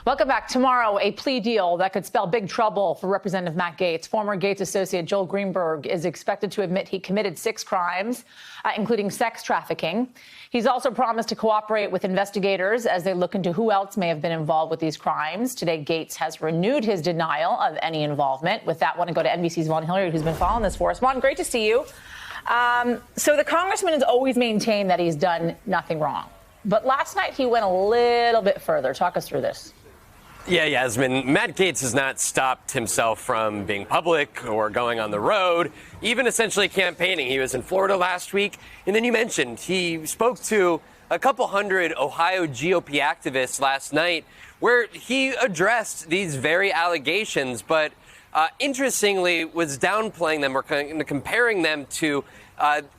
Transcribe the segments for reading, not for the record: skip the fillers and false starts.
Welcome back. Tomorrow, a plea deal that could spell big trouble for Representative Matt Gaetz. Former Gaetz associate Joel Greenberg is expected to admit he committed 6 crimes, including sex trafficking. He's also promised to cooperate with investigators as they look into who else may have been involved with these crimes. Today, Gaetz has renewed his denial of any involvement. With that, I want to go to NBC's Vaughn Hilliard, who's been following this for us. Vaughn, great to see you. So the congressman has always maintained that he's done nothing wrong. But last night, he went a little bit further. Talk us through this. Yeah, Yasmin, Matt Gaetz has not stopped himself from being public or going on the road, even essentially campaigning. He was in Florida last week. And then you mentioned he spoke to a couple hundred Ohio GOP activists last night where he addressed these very allegations, but interestingly was downplaying them or comparing them to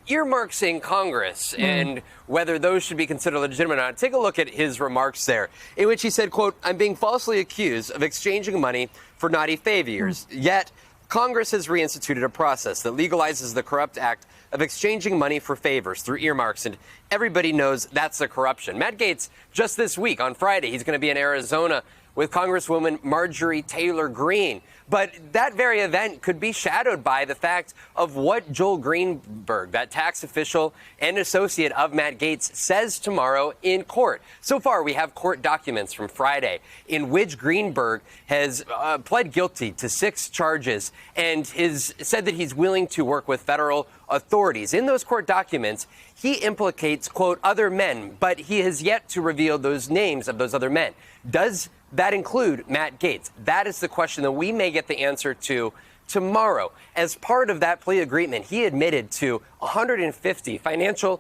earmarks in Congress and whether those should be considered legitimate or not. Take a look at his remarks there, in which he said, quote, "I'm being falsely accused of exchanging money for naughty favors. Yet Congress has reinstituted a process that legalizes the corrupt act of exchanging money for favors through earmarks, and everybody knows that's a corruption." Matt Gaetz, just this week on Friday, he's going to be in Arizona with Congresswoman Marjorie Taylor Greene. But that very event could be shadowed by the fact of what Joel Greenberg, that tax official and associate of Matt Gaetz, says tomorrow in court. So far, we have court documents from Friday in which Greenberg has pled guilty to 6 charges and has said that he's willing to work with federal authorities. In those court documents, he implicates, quote, other men, but he has yet to reveal those names of those other men. Does that include Matt Gaetz? That is the question that we may get the answer to tomorrow. As part of that plea agreement, he admitted to 150 financial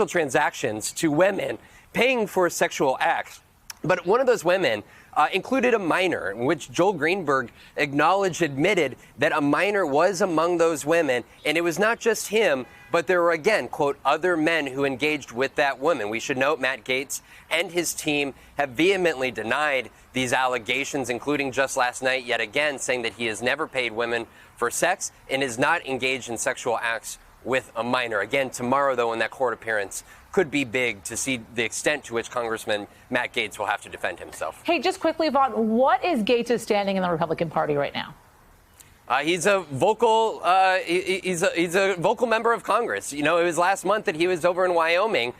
transactions to women paying for sexual acts. But one of those women included a minor, in which Joel Greenberg admitted that a minor was among those women. And it was not just him, but there were, again, quote, other men who engaged with that woman. We should note Matt Gaetz and his team have vehemently denied these allegations, including just last night, yet again, saying that he has never paid women for sex and is not engaged in sexual acts with a minor. Again, tomorrow, though, in that court appearance, could be big to see the extent to which Congressman Matt Gaetz will have to defend himself. Hey, just quickly, Vaughn, what is Gaetz' standing in the Republican Party right now? He's a vocal he's a vocal member of Congress. You know, it was last month that he was over in Wyoming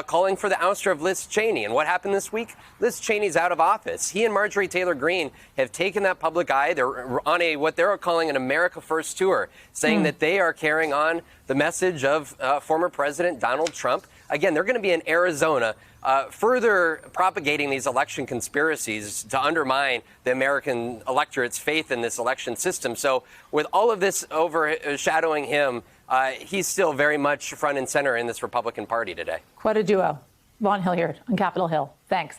calling for the ouster of Liz Cheney. And what happened this week? Liz Cheney's out of office. He and Marjorie Taylor Greene have taken that public eye. They're on what they're calling an America First tour, saying that they are carrying on the message of former President Donald Trump. Again, they're going to be in Arizona, further propagating these election conspiracies to undermine the American electorate's faith in this election system. So with all of this overshadowing him, he's still very much front and center in this Republican Party today. Quite a duo. Vaughn Hilliard on Capitol Hill. Thanks.